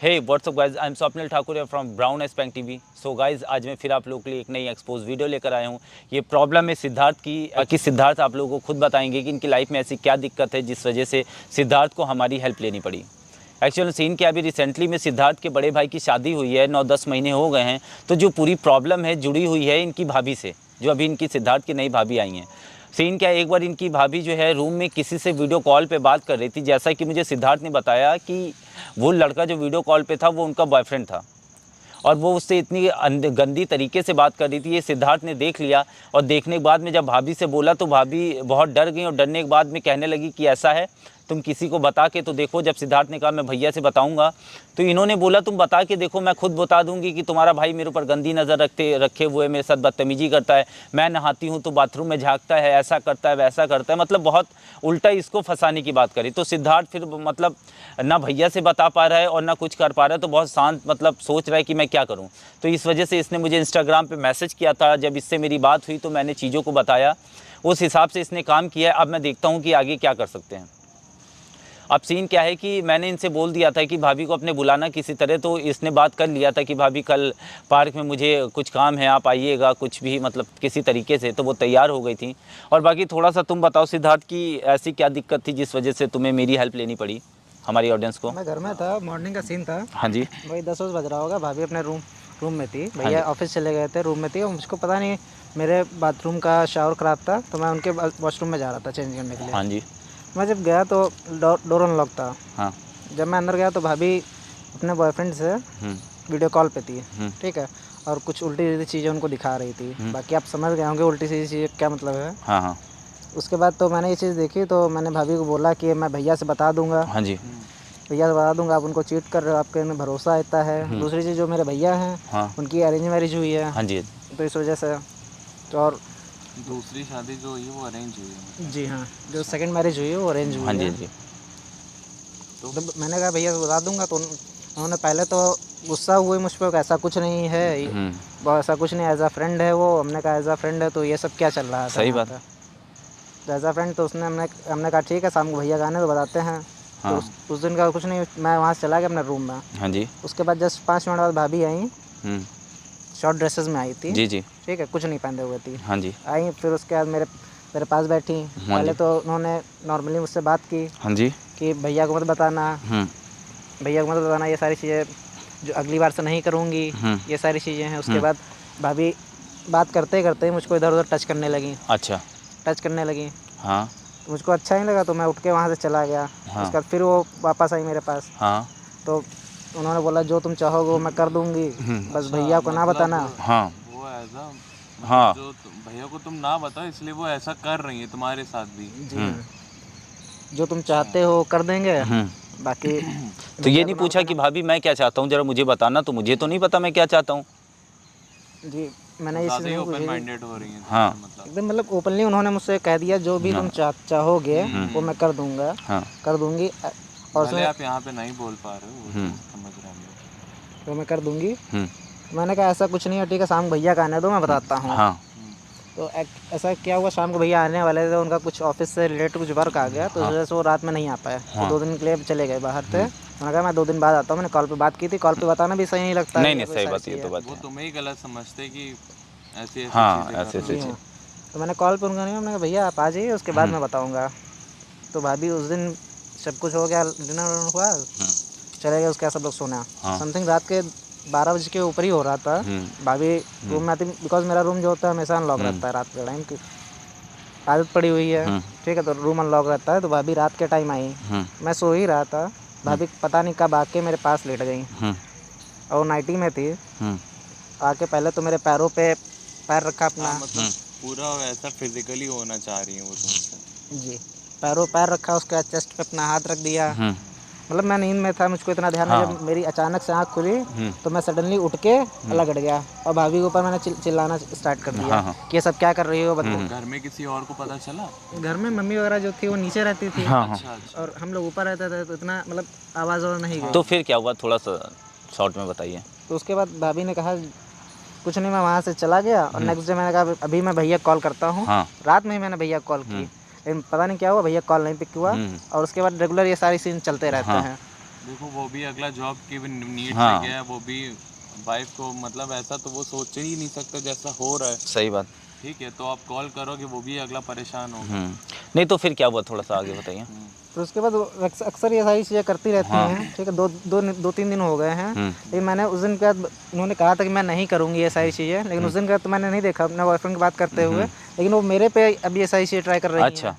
Hey what's up guys, I am Swapnil Thakur from ब्राउन एस्पैंग TV. So guys, आज मैं फिर आप लोगों के लिए एक नई एक्सपोज वीडियो लेकर आया हूँ। ये प्रॉब्लम है सिद्धार्थ की। बाकी सिद्धार्थ आप लोगों को खुद बताएंगे कि इनकी लाइफ में ऐसी क्या दिक्कत है जिस वजह से सिद्धार्थ को हमारी हेल्प लेनी पड़ी। एक्चुअल सीन क्या, अभी रिसेंटली में सिद्धार्थ के बड़े भाई की शादी हुई है, 9-10 महीने हो गए हैं। तो जो पूरी प्रॉब्लम है जुड़ी हुई है इनकी भाभी से, जो अभी इनकी सिद्धार्थ की नई भाभी आई हैं। सीन क्या है, एक बार इनकी भाभी जो है रूम में किसी से वीडियो कॉल पे बात कर रही थी। जैसा कि मुझे सिद्धार्थ ने बताया कि वो लड़का जो वीडियो कॉल पे था वो उनका बॉयफ्रेंड था और वो उससे इतनी गंदी तरीके से बात कर रही थी। ये सिद्धार्थ ने देख लिया और देखने के बाद में जब भाभी से बोला तो भाभी बहुत डर गई और डरने के बाद में कहने लगी कि ऐसा है, तुम किसी को बता के तो देखो। जब सिद्धार्थ ने कहा मैं भैया से बताऊंगा, तो इन्होंने बोला तुम बता के देखो, मैं खुद बता दूंगी कि तुम्हारा भाई मेरे ऊपर गंदी नज़र रखे हुए मेरे साथ बदतमीजी करता है। मैं नहाती हूँ तो बाथरूम में झाँकता है, ऐसा करता है वैसा करता है, मतलब बहुत उल्टा इसको फंसाने की बात करी। तो सिद्धार्थ फिर मतलब ना भैया से बता पा रहा है और ना कुछ कर पा रहा है, तो बहुत शांत मतलब सोच रहा है कि मैं क्या करूं। तो इस वजह से इसने मुझे इंस्टाग्राम पे मैसेज किया था। जब इससे मेरी बात हुई तो मैंने चीज़ों को बताया, उस हिसाब से इसने काम किया है। अब मैं देखता हूं कि आगे क्या कर सकते हैं। अब सीन क्या है कि मैंने इनसे बोल दिया था कि भाभी को अपने बुलाना किसी तरह, तो इसने बात कर लिया था कि भाभी कल पार्क में मुझे कुछ काम है, आप आइएगा, कुछ भी मतलब किसी तरीके से। तो वो तैयार हो गई थी। और बाकी थोड़ा सा तुम बताओ सिद्धार्थ की ऐसी क्या दिक्कत थी जिस वजह से तुम्हें मेरी हेल्प लेनी पड़ी हमारी ऑडियंस को। मैं घर में था, मॉर्निंग का सीन था। हाँ जी। वही 10 बज रहा होगा। भाभी अपने रूम में थी, भैया ऑफिस चले गए थे, रूम में थी। और मुझको पता नहीं, मेरे बाथरूम का शावर ख़राब था तो मैं उनके वॉशरूम में जा रहा था चेंज करने के लिए। हाँ जी। मैं जब गया तो डोर अनलॉक था। हाँ। जब मैं अंदर गया तो भाभी अपने बॉयफ्रेंड से वीडियो कॉल पे थी, ठीक है। और कुछ उल्टी सीधी चीज़ें उनको दिखा रही थी। बाकी आप समझ गए होंगे उल्टी सीधी चीज़ें क्या मतलब है। हाँ हाँ। उसके बाद तो मैंने ये चीज़ देखी तो मैंने भाभी को बोला कि मैं भैया से बता दूंगा। हाँ जी। भैया से बता दूंगा, आप उनको चीट कर रहे हो, आपके में भरोसा आता है। दूसरी चीज़, जो मेरे भैया हैं हाँ। उनकी अरेंज मैरिज हुई है। हाँ जी। तो इस वजह से तो और दूसरी शादी जो हुई है वो अरेंज हुई है। जी हाँ, जो सेकंड मैरिज हुई है वो अरेंज हुई हाँ जी। है। हाँ जी। तो मैंने कहा भैया से बता दूंगा। तो उन्होंने पहले तो गुस्सा हुए मुझ पर, ऐसा कुछ नहीं है, ऐसा कुछ नहीं, एज आ फ्रेंड है वो। हमने कहा एज आ फ्रेंड है तो ये सब क्या चल रहा था। सही बात। तो एज आ फ्रेंड तो हमने कहा ठीक है, शाम को भैया का आने तो बताते हैं। हाँ। तो उस दिन का कुछ नहीं, मैं वहाँ से चला गया अपने रूम में। हाँ जी। उसके बाद जस्ट 5 मिनट बाद भाभी आई, शॉर्ट ड्रेसेस में आई थी। जी जी। ठीक है, कुछ नहीं पहने हुए थी। हाँ जी। आई, फिर उसके बाद मेरे पास बैठी। पहले तो उन्होंने नॉर्मली मुझसे बात की। हाँ जी। कि भैया को मत बताना, भैया को मत बताना, ये सारी चीज़ें जो अगली बार से नहीं करूँगी, ये सारी चीज़ें हैं। उसके बाद भाभी बात करते करते मुझको इधर उधर टच करने लगी। अच्छा। टच करने लगी। हाँ। तो मुझको अच्छा नहीं लगा तो मैं उठ के वहाँ से चला गया। हाँ। उसके बाद फिर वो वापस आई मेरे पास। हाँ। तो उन्होंने बोला जो तुम चाहोगे वो मैं कर दूँगी, बस भैया को ना बताना। हाँ। वो ऐसा, हाँ। जो भैया को तुम ना बताओ इसलिए वो ऐसा कर रही है तुम्हारे साथ भी। जी हाँ, जो तुम चाहते हो कर देंगे, बाकी तो ये नहीं पूछा कि भाभी मैं क्या चाहता हूँ, जरा मुझे बताना। तो मुझे तो नहीं पता मैं क्या चाहता हूँ। जी, मैंने ये चीज़ नहीं ओपन पूछी। माइंडेड हो रही है। हाँ। एकदम मतलब ओपनली उन्होंने मुझसे कह दिया जो भी तुम चाहोगे वो मैं कर दूंगा, कर दूंगी। और भले आप यहाँ पे नहीं बोल पा रहे हो, वो समझ रहे हैं वो मैं कर दूंगी। मैंने कहा ऐसा कुछ नहीं है, ठीक है, शाम को भैया का आने दो, मैं बताता हूँ। हाँ। तो ऐसा क्या हुआ, शाम को भैया आने वाले थे, उनका कुछ ऑफिस से रिलेटेड कुछ वर्क आ गया, तो इस वजह से वो रात में नहीं आ पाए। तो 2 दिन के लिए चले गए बाहर थे। मैंने कहा मैं 2 दिन बाद आता हूँ। मैंने कॉल पे बात की थी, कॉल पे बताना भी सही नहीं लगता। नहीं सही बात, ये तो बात वो तुम्हें ही गलत समझते कि ऐसे ऐसे चीज़ें। तो मैंने कॉल पर उनका नहीं, मैंने कहा भैया आप आ जाइए, उसके बाद मैं बताऊँगा। तो भाभी उस दिन सब कुछ हो गया, डिनर हुआ, चले गए। उसके बाद सब लोग सोना। समथिंग रात के 12 बजे के ऊपर ही हो रहा था। भाभी रूम में आती, बिकॉज मेरा रूम जो होता है हमेशा अनलॉक रहता है रात के टाइम की, आदत पड़ी हुई है। ठीक है, तो रूम अनलॉक रहता है। तो भाभी रात के टाइम आई, मैं सो ही रहा था। भाभी पता नहीं कब आके मेरे पास लेट गई, और वो नाइटी में थी। आके पहले तो मेरे पैरों पे पैर रखा अपना, मतलब पूरा वैसा फिजिकली होना चाह रही है वो तुमसे। जी, पैर रखा, उसके बाद चेस्ट पे अपना हाथ रख दिया। मतलब मैं नींद में था, मुझको इतना ध्यान नहीं। जब मेरी अचानक से आँख खुली तो मैं सडनली उठ के अलग हट गया, और भाभी के ऊपर मैंने चिल्लाना स्टार्ट कर दिया कि ये सब क्या कर रही हो। घर में किसी और को पता चला? घर में मम्मी वगैरह जो थी वो नीचे रहती थी। अच्छा। और हम लोग ऊपर रहते थे, तो इतना मतलब आवाज़ और नहीं गई। तो फिर क्या हुआ, थोड़ा सा शॉर्ट में बताइए। तो उसके बाद भाभी ने कहा कुछ नहीं, मैं वहाँ से चला गया। और नेक्स्ट डे मैंने कहा अभी मैं भैया कॉल करता हूँ। रात में ही मैंने भैया कॉल की, लेकिन पता नहीं क्या हुआ, भैया कॉल नहीं पिक हुआ। और उसके बाद रेगुलर ये सारी सीन चलते रहते हैं। देखो वो भी अगला जॉब की भी नीड हाँ। से गया है, वो भी वाइफ को मतलब ऐसा तो वो सोच ही नहीं सकता जैसा हो रहा है। सही बात। ठीक है, तो आप कॉल करोगे वो भी अगला परेशान होगा। नहीं तो फिर क्या हुआ, थोड़ा सा आगे बताइए। तो उसके बाद वो अक्सर ये सारी चीज़ें करती रहती हैं। ठीक है, दो तीन दिन हो गए हैं। लेकिन मैंने उस दिन के बाद उन्होंने कहा था कि मैं नहीं करूँगी ये सारी चीज़ें, लेकिन उस दिन का तो मैंने नहीं देखा अपने बॉयफ्रेंड की बात करते हुए, लेकिन वो मेरे पे अब ये सारी चीज़ें ट्राई कर रही हैं। अच्छा।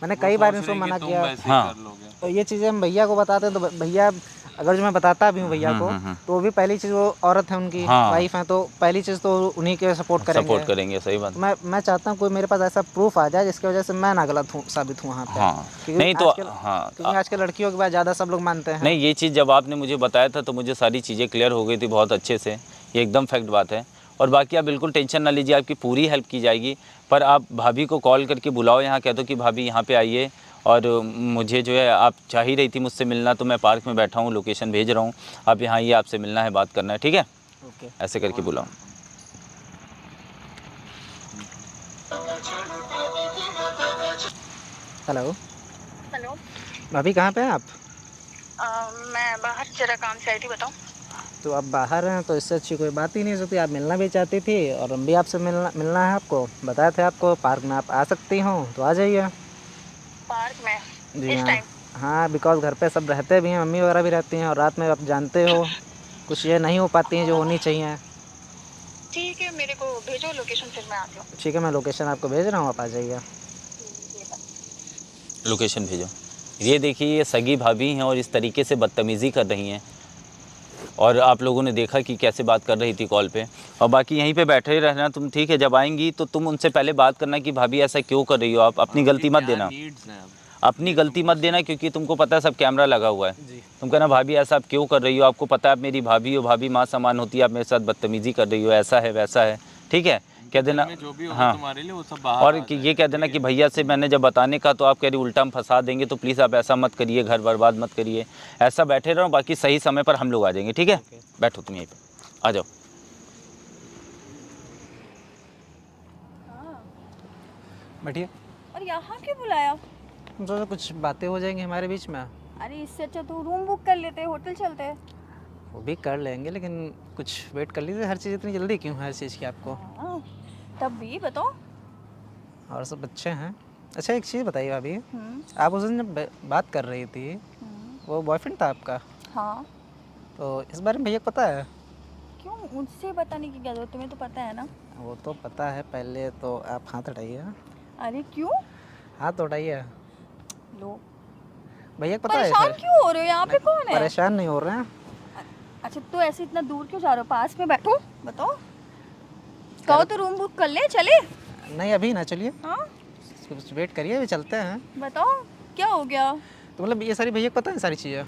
मैंने वो कई बार सोच इनको रहे हैं कि मना तुम किया। वैसे ही हाँ। कर लोगे। तो ये चीज़ें हम भैया को बताते हैं, तो भैया अगर जो मैं बताता भी हूँ भैया को, तो वो भी पहली चीज़ वो औरत है उनकी, हाँ। वाइफ है, तो पहली चीज़ तो उन्हीं के सपोर्ट सपोर्ट करेंगे। करेंगे, सही बात। मैं चाहता हूँ कोई मेरे पास ऐसा प्रूफ आ जाए जिसकी वजह से मैं ना गलत हूँ, साबित हूँ वहाँ पे। हाँ। क्योंकि नहीं तो आजकल हाँ, क्योंकि आजकल लड़कियों के बाद ज़्यादा सब लोग मानते हैं। नहीं ये चीज़ जब आपने मुझे बताया था तो मुझे सारी चीज़ें क्लियर हो गई थी बहुत अच्छे से। ये एकदम फैक्ट बात है। और बाकी आप बिल्कुल टेंशन ना लीजिए, आपकी पूरी हेल्प की जाएगी। पर आप भाभी को कॉल करके बुलाओ यहाँ, कह दो कि भाभी यहाँ पे आइए, और मुझे जो है आप चाह ही रही थी मुझसे मिलना, तो मैं पार्क में बैठा हूँ, लोकेशन भेज रहा हूँ, आप यहाँ आइए, आपसे मिलना है, बात करना है, ठीक है? ओके। ऐसे करके बुलाओ। Hello hello. भाभी, कहाँ पे हैं आप? मैं बाहर जरा काम से आई थी, बताओ। तो आप बाहर हैं तो इससे अच्छी कोई बात ही नहीं सकती। आप मिलना भी चाहती थी और हम भी आपसे मिलना है आपको। बताए थे आपको पार्क में आप आ सकती हो, तो आ जाइए। पार्क में जी इस हाँ। टाइम? हाँ, बिकॉज घर पे सब रहते भी हैं, मम्मी वगैरह भी रहती हैं, और रात में आप जानते हो कुछ चीज़ें नहीं हो पाती हैं जो होनी चाहिए। ठीक है, मेरे को भेजो लोकेशन, फिर मैं आती हूँ। ठीक है, मैं लोकेशन आपको भेज रहा हूँ, आप आ जाइए। लोकेशन भेजो। ये देखिए, ये सगी भाभी हैं और इस तरीके से बदतमीज़ी कर रही हैं, और आप लोगों ने देखा कि कैसे बात कर रही थी कॉल पे। और बाकी यहीं पे बैठे ही रहना तुम, ठीक है? जब आएंगी तो तुम उनसे पहले बात करना कि भाभी ऐसा क्यों कर रही हो, आप अपनी गलती मत देना, नीड्स हैं अब। अपनी गलती मत देना, क्योंकि तुमको पता है सब कैमरा लगा हुआ है। तुम कहना भाभी ऐसा आप क्यों कर रही हो, आपको पता है आप मेरी भाभी हो, भाभी माँ समान होती है, आप मेरे साथ बदतमीज़ी कर रही हो, ऐसा है वैसा है, ठीक है? कह देना। में जो भी होगा हाँ। तुम्हारे लिए वो सब बाहर और आ कि जाए। ये कह देना कि भैया से मैंने जब बताने का तो आप कह रही उल्टा हम फंसा देंगे, तो प्लीज़ आप ऐसा मत करिए, घर बर्बाद मत करिए, ऐसा बैठे रहो। बाकी सही समय पर हम लोग आ जाएंगे, ठीक है? बैठो तुम यहीं पे, आ जाओ। बैठिए। और यहाँ क्यों बुलाया? तो कुछ बातें हो जाएंगी हमारे बीच में। अरे इससे अच्छा तो रूम बुक कर लेते, होटल चलते। वो भी कर लेंगे, लेकिन कुछ वेट कर लीजिए। हर चीज़ इतनी जल्दी क्यों है हर चीज़ की आपको? हाँ, तब भी बताओ। और सब अच्छे हैं। अच्छा, एक चीज़ बताइए भाभी, आप उस दिन जब बात कर रही थी, वो बॉयफ्रेंड था आपका? हाँ। तो इस बारे में भैया को पता है? क्यों, मुझसे बताने की क्या जरूरत, तुम्हें तो पता है ना। वो तो पता है। पहले तो आप हाथ उठाइए। अरे क्यों? हाथ उठाइए। लो, भैया को पता है? परेशान क्यों हो रहे हो? यहाँ पे कौन है? परेशान नहीं हो रहे हैं। अच्छा, तो ऐसे इतना दूर क्यों जा रहे हो? पास में बैठो, बताओ। कहो तो रूम बुक कर ले, चले। नहीं, अभी ना चलिए, हाँ, कुछ वेट करिए, अभी चलते हैं। बताओ क्या हो गया? तो मतलब ये सारी भैया को पता है सारी चीज़ें?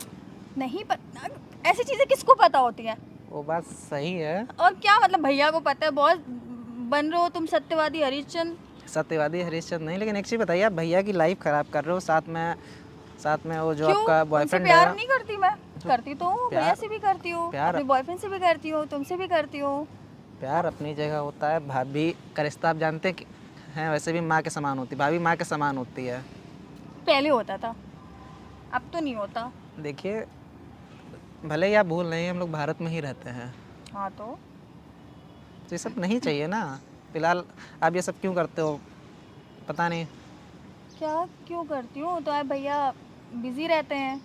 नहीं पता, ऐसी चीजें किसको पता होती हैं? वो बात सही है। और क्या मतलब भैया को पता है? बहुत बन रहे हो तुम सत्यवादी हरिश्चंद्र। सत्यवादी हरिश्चंद्र नहीं, लेकिन एक चीज़ बताइए, आप भैया की लाइफ ख़राब कर रहे हो, साथ में वो जो क्यों? आपका उनसे बॉयफ्रेंड प्यार है। नहीं करती मैं? करती तो हूँ, भैया से भी करती हूँ, प्यार- अपने बॉयफ्रेंड से भी करती हूँ, तुमसे भी करती हूँ। प्यार अपनी जगह होता है। भाभी का रिश्ता आप जानते हैं, वैसे भी माँ के समान होती है। भाभी माँ के समान होती है। पहले होता था, अब तो नहीं होता। देखिए, भले ही आप भूल नहीं, हम लोग भारत में ही रहते हैं, हाँ तो ये सब नहीं चाहिए ना। फिलहाल आप ये सब क्यों करते हो पता नहीं। क्या क्यों करती हूँ? तो आप भैया बिजी रहते हैं,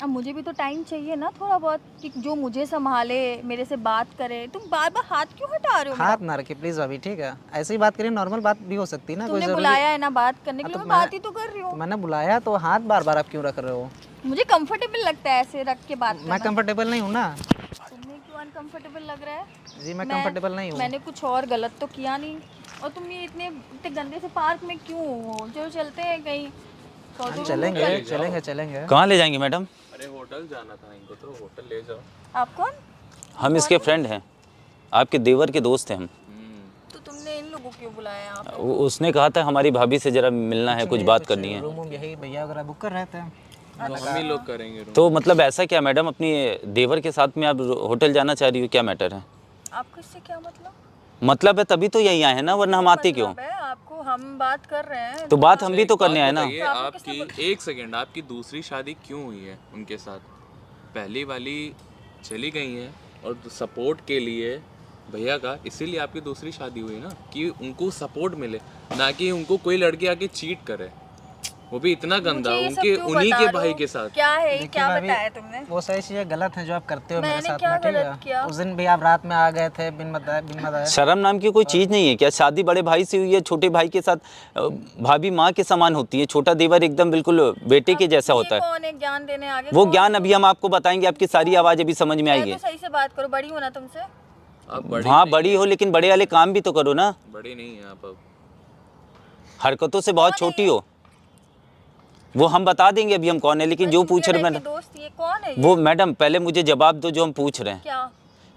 अब मुझे भी तो टाइम चाहिए ना थोड़ा बहुत, कि जो मुझे संभाले, मेरे से बात करे। तुम बार बार हाथ क्यों हटा रहे हो मेरा? हाथ ना रखिए प्लीज़ भाभी, ठीक है? ऐसी बात करिए, नॉर्मल बात भी हो सकती है ना। कोई तुमने ज़रूरी बुलाया है ना बात करने के लिए, तो मैं बात ही तो कर रही तो हूँ। मैंने बुलाया, तो हाथ बार बार आप क्यों रख रहे हो? मुझे कंफर्टेबल लगता है ऐसे रख के बात मैं करना। कंफर्टेबल नहीं हूँ ना। तुम्हें क्यों अनकंफर्टेबल लग रहा है? जी, मैं कंफर्टेबल नहीं हूँ। मैंने कुछ और गलत तो किया नहीं। और तुम ये इतने गंदे से पार्क में क्यों हो? चलो चलते हैं कहीं। चलेंगे। कहाँ ले जाएंगे मैडम? अरे होटल जाना था इनको, तो होटल ले जाओ। आप कौन? हम इसके फ्रेंड हैं, आपके देवर के दोस्त हैं हम। तो तुमने इन लोगों को क्यों बुलाया यहाँ पे? उसने कहा था हमारी भाभी से जरा मिलना है, कुछ बात करनी है। रूम यही भैया वगैरह बुक कर रहे थे। हम ही लोग करेंगे रूम। तो मतलब ऐसा क्या मैडम, अपनी देवर के साथ में आप होटल जाना चाह रही हो, क्या मैटर है? आपको इससे क्या मतलब? मतलब है तभी तो यही आए हैं ना, वरना हम आते क्यों? मतलब है आपको हम बात कर रहे हैं तो बात हम भी तो करने आए ना। ये आपकी एक सेकंड, आपकी दूसरी शादी क्यों हुई है उनके साथ? पहली वाली चली गई हैं और सपोर्ट के लिए भैया का, इसीलिए आपकी दूसरी शादी हुई ना, कि उनको सपोर्ट मिले, ना कि उनको कोई लड़की आके चीट करे, वो भी इतना गंदा मुझे ये सब उनके क्यों उन्हीं बता के रहे भाई हो? के साथ। क्या है ये? देखिए क्या भाभी, बताया तुमने? वो सही चीज़ें गलत हैं जो आप करते हो मेरे मैंने साथ क्या में, ठीक गलत किया? है? उस दिन भी आप रात में आ गए थे बिन बताए। शर्म नाम की कोई चीज नहीं है क्या? शादी बड़े भाई से हुई है, छोटे भाई के साथ भाभी माँ के समान होती है, छोटा देवर एकदम बिल्कुल बेटे के जैसा होता है। कौन है ज्ञान देने आगे? वो ज्ञान अभी हम आपको बताएंगे, आपकी सारी आवाज अभी समझ में आएगी। तो सही से बात करो, बड़ी हो ना तुमसे। आप बड़ी हाँ नहीं बड़ी हो, लेकिन बड़े वाले काम भी तो करो ना। बड़ी नहीं है आप अब। हरकतों से बहुत छोटी हो। वो हम बता देंगे अभी हम कौन है, लेकिन जो पूछ रहे हैं मैडम, दोस्त ये कौन है ये? वो मैडम पहले मुझे जवाब दो जो हम पूछ रहे हैं क्या?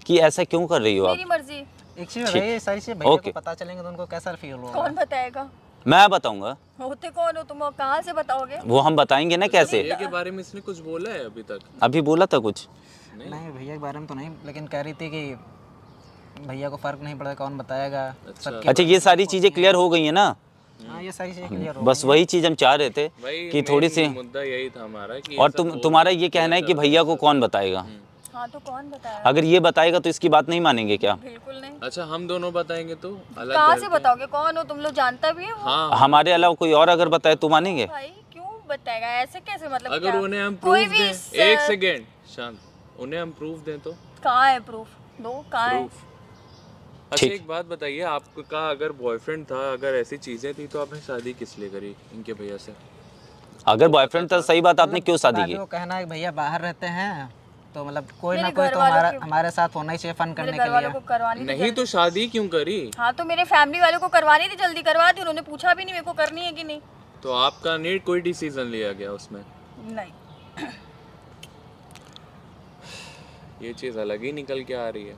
कि ऐसा क्यों कर रही हो आप। मेरी मर्जी। एक चीज़ बताइए, ये सारी चीज़ें भैया ओके। को पता चलेंगे तो उनको कैसा फील होगा? कौन बताएगा? मैं बताऊंगा। होते कौन हो तुम और कहाँ से बताओगे? वो हम बताएंगे ना कैसे। भैया के बारे में इसने कुछ बोला है अभी तक? अभी बोला था कुछ। नहीं भैया के बारे में तो नहीं, लेकिन कह रही थी कि भैया को फर्क नहीं पड़ा, कौन बताएगा सबके। अच्छा ये सारी चीजें क्लियर हो गई है ना? हाँ ये सारी चीज़ें क्लियर हो बस वही चीज हम चाह रहे थे भाई कि थोड़ी सी। मुद्दा यही था हमारा कि और तुम्हारा ये कहना है कि भैया को कौन बताएगा? हाँ तो कौन बताएगा? अगर ये बताएगा तो इसकी बात नहीं मानेंगे क्या? बिल्कुल नहीं। अच्छा हम दोनों बताएंगे तो अलग कहाँ करके। से बताओगे? कौन हो तुम लोग? जानता भी है वो? हाँ हमारे अलावा कोई और अगर बताए तो मानेंगे? भाई क्यों बताएगा? ऐसे कैसे? मतलब अगर क्या? उन्हें हम कोई प्रूफ भी दें, एक सेकेंड शांत, उन्हें हम प्रूफ दें तो? कहाँ है प्रूफ? दो कहाँ है? प्रूफ। अच्छा एक बात बताइए, आपका अगर बॉयफ्रेंड था, अगर ऐसी चीजें थी तो आपने शादी किस लिए करी इनके भैया से? अगर बॉयफ्रेंड था सही बात, आपने क्यों शादी भाभी की? को कहना है कि भैया बाहर रहते हैं तो मतलब कोई ना मेरे कोई घर तो वालों के- हमारे साथ होना ही चाहिए फन मेरे करने घर के वालों लिए। को करवानी थी नहीं जल्दी। तो शादी क्यों करी? हाँ तो मेरे फैमिली वालों को करवानी थी, जल्दी करवा दी। उन्होंने पूछा भी नहीं मेरे को करनी है कि नहीं। तो आपका नहीं कोई डिसीजन लिया गया उसमें? नहीं। ये चीज अलग ही निकल के आ रही है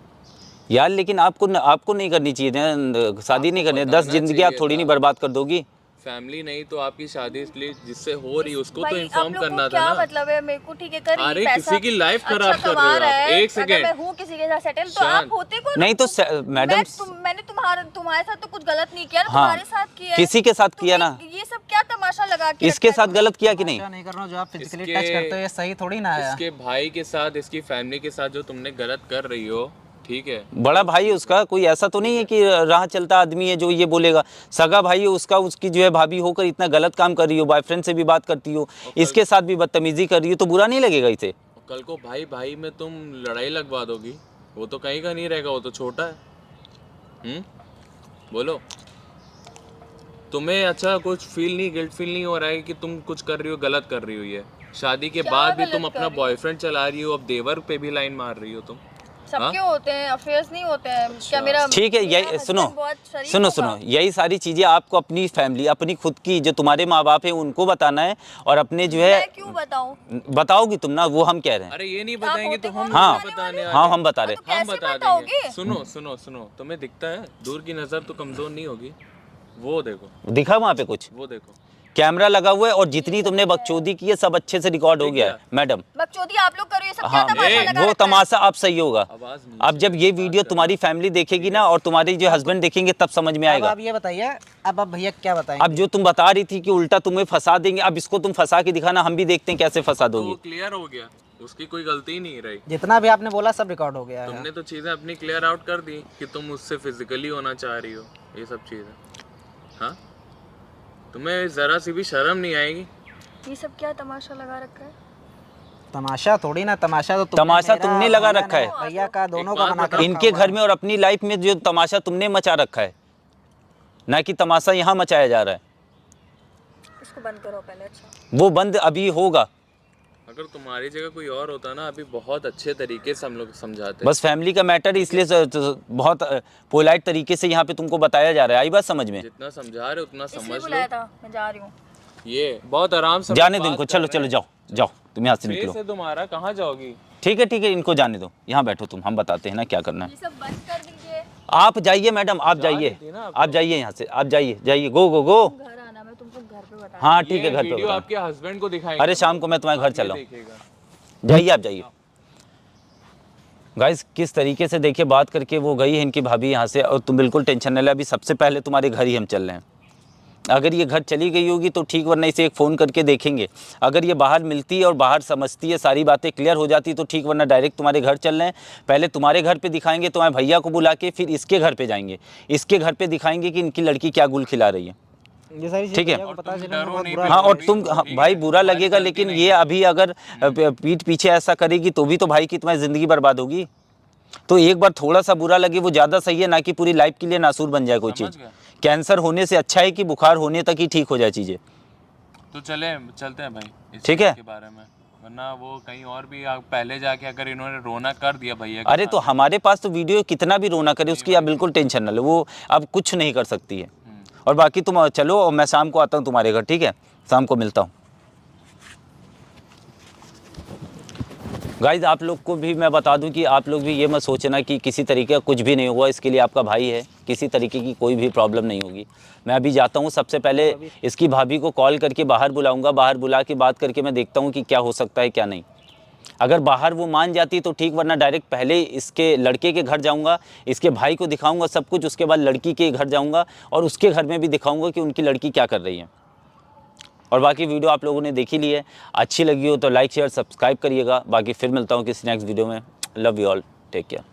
यार लेकिन आपको नहीं करनी चाहिए ना, शादी नहीं करनी। 10 जिंदगी आप थोड़ी नहीं बर्बाद कर दोगी। फैमिली नहीं तो आपकी शादी इसलिए जिससे हो रही उसको तो भाई, इन्फॉर्म आप लोगों करना को था क्या ना। मतलब है? मेरे को ठीक है कर रही अरे पैसा, किसी की लाइफ खराब अच्छा कर कमा रहे हो रहा आप। है, एक अगर सेकेंड मैं हूँ किसी के साथ सेटल तो शांत। आप होते कौन? नहीं तो मैडम मैंने तुम्हारे साथ तो कुछ गलत नहीं किया ना। हाँ, तुम्हारे साथ किया है। किसी के साथ किया ना। ये सब क्या तमाशा लगा के इसके रखा है? साथ गलत किया कि नहीं? अच्छा नहीं कर रहा हूँ, जो आप फिजिकली इसके- टच करते हो ये सही थोड़ी ना है। इसके भाई के साथ, इसकी फैमिली के साथ जो तुमने गलत कर रही हो, ठीक है? बड़ा भाई है उसका, कोई ऐसा तो नहीं है कि राह चलता आदमी है जो ये बोलेगा। सगा भाई है उसका, उसकी जो है भाभी होकर इतना गलत काम कर रही हो, बॉयफ्रेंड से भी बात करती हो, इसके साथ भी बदतमीजी कर रही हो, तो बुरा नहीं लगेगा इसे? कल को भाई भाई में तुम लड़ाई लगवा दोगी, वो तो कहीं का नहीं रहेगा, वो तो छोटा है। बोलो तुम्हें अच्छा कुछ फील नहीं, गिल्ट फील नहीं हो रहा है कि तुम कुछ कर रही हो, गलत कर रही हो? ये शादी के बाद भी तुम अपना बॉयफ्रेंड चला रही हो, अब देवर पे भी लाइन मार रही हो तुम। सबके होते हैं, अफेयर्स नहीं होते हैं क्या? मेरा ठीक है, मेरा यही सुनो husband बहुत शरीफ सुनो होगा। सुनो, यही सारी चीजें आपको अपनी फैमिली, अपनी खुद की जो तुम्हारे माँ बाप है उनको बताना है, और अपने जो है मैं क्यों बताऊं? बताओगी तुम ना, वो हम कह रहे हैं। अरे ये नहीं बताएंगे तो हम हाँ बताने हाँ हम बता रहे हैं। तो हम कैसे बता बताओगे? देंगे। सुनो सुनो सुनो, तुम्हें दिखता है दूर की नजर तो कमजोर नहीं होगी। वो देखो, दिखा वहाँ पे कुछ वो देखो, कैमरा लगा हुआ है, और जितनी तुमने बकचोदी की है सब अच्छे से रिकॉर्ड हो गया है मैडम। बकचोदी आप लोग करो, ये सब क्या हाँ तमाशा लगा वो रखा है? तमाशा अब सही होगा। आवाज नहीं। अब जब ये वीडियो तुम्हारी फैमिली देखेगी ना, और तुम्हारे जो हस्बैंड देखेंगे, तब समझ में अब आएगा। आप ये बताइए, अब आप भैया क्या बताएंगे? अब जो तुम बता रही थी कि उल्टा तुम्हें फंसा देंगे, अब इसको तुम फंसा के दिखाना, हम भी देखते हैं कैसे फंसा तो दोगी। वो क्लियर हो गया, उसकी कोई गलती ही नहीं रही। जितना भी आपने बोला सब रिकॉर्ड हो गया है। तुमने तो चीजें अपनी क्लियर आउट कर दी कि तुम उससे फिजिकली होना चाह रही हो, ये सब चीजें। हाँ तुम्हें जरा सी भी शर्म नहीं आएगी? ये सब क्या तमाशा लगा रखा है? तमाशा थोड़ी ना, तमाशा तो तमाशा मेरा, तुमने लगा भैया रखा है। ने, भैया का दोनों एक का बात बना के बताओ, इनके घर में और अपनी लाइफ में जो तमाशा तुमने मचा रखा है, ना कि तमाशा यहाँ मचाया जा रहा है। इसको बंद करो पहले। अच्छा वो बंद अभी होगा। अगर तुम्हारी जगह कोई और होता ना, अभी बहुत अच्छे तरीके से हम लोग समझाते। बस फैमिली का मैटर है, इसलिए बहुत पोलाइट तरीके से यहाँ पे तुमको बताया जा रहा है। आई बात समझ में? जितना समझा रहे उतना इसलिए समझ बुलाया लो। था, मैं जा रही हूँ। ये बहुत आराम से जाने दो इनको, चलो चलो जाओ जाओ, तुम यहाँ से फेस निकलो। है तुम्हारा, कहाँ जाओगी? ठीक है इनको जाने दो, यहाँ बैठो तुम, हम बताते हैं ना क्या करना है। ये सब बंद कर दीजिए। आप जाइए मैडम, आप जाइए, आप जाइए यहाँ से, आप जाइए जाइए, गो गो गो। घर आना, मैं तुमको घर पे बता। हाँ ठीक है, ये घर पे वीडियो बताओ। आपके हस्बैंड को दिखाएंगे। अरे शाम को मैं तुम्हारे घर चला हूँ, देखेगा। जाइए आप जाइए। गाइस किस तरीके से देखिए बात करके वो गई है इनकी भाभी यहाँ से, और तुम बिल्कुल टेंशन नहीं ले, अभी सबसे पहले तुम्हारे घर ही हम चल रहे हैं। अगर ये घर चली गई होगी तो ठीक, वरना इसे एक फ़ोन करके देखेंगे। अगर ये बाहर मिलती है और बाहर समझती है, सारी बातें क्लियर हो जाती तो ठीक, वरना डायरेक्ट तुम्हारे घर चल रहे हैं। पहले तुम्हारे घर पे दिखाएंगे, तुम्हारे भैया को बुला के, फिर इसके घर पे जाएंगे, इसके घर पे दिखाएंगे कि इनकी लड़की क्या गुल खिला रही है। ये सारी ठीक है। चीज़ें पता चले डरो बहुत नहीं बुरा हाँ, और लगेगा। तुम, हाँ, भाई बुरा लगेगा, लेकिन ये अभी अगर पीठ पीछे ऐसा करेगी तो भी तो भाई की तुम्हारी ज़िंदगी बर्बाद होगी। तो एक बार थोड़ा सा बुरा लगे वो ज़्यादा सही है, ना कि पूरी लाइफ के लिए नासूर बन जाए कोई समझ चीज़। गए? कैंसर होने से अच्छा है कि बुखार होने तक ही ठीक हो जाए चीज़ें। तो चलते हैं भाई इस ठीक चीज़ है। के बारे में, वरना वो कहीं और भी पहले जाके अगर इन्होंने रोना कर दिया भैया के अरे तो साथ, हमारे पास तो वीडियो कितना भी रोना करे उसकी आप बिल्कुल टेंशन ना लो, वो अब कुछ नहीं कर सकती है। और बाकी तुम चलो, और मैं शाम को आता हूँ तुम्हारे घर, ठीक है? शाम को मिलता हूँ। गाइज आप लोग को भी मैं बता दूं कि आप लोग भी ये मत सोचना कि किसी तरीके का कुछ भी नहीं हुआ, इसके लिए आपका भाई है, किसी तरीके की कोई भी प्रॉब्लम नहीं होगी। मैं अभी जाता हूँ, सबसे पहले इसकी भाभी को कॉल करके बाहर बुलाऊंगा, बाहर बुला के बात करके मैं देखता हूँ कि क्या हो सकता है क्या नहीं। अगर बाहर वो मान जाती तो ठीक, वरना डायरेक्ट पहले इसके लड़के के घर जाऊंगा, इसके भाई को दिखाऊंगा सब कुछ, उसके बाद लड़की के घर जाऊंगा और उसके घर में भी दिखाऊंगा कि उनकी लड़की क्या कर रही है। और बाकी वीडियो आप लोगों ने देखी ली है, अच्छी लगी हो तो लाइक शेयर सब्सक्राइब करिएगा। बाकी फिर मिलता हूँ किसी नेक्स्ट वीडियो में। Love you all, take care.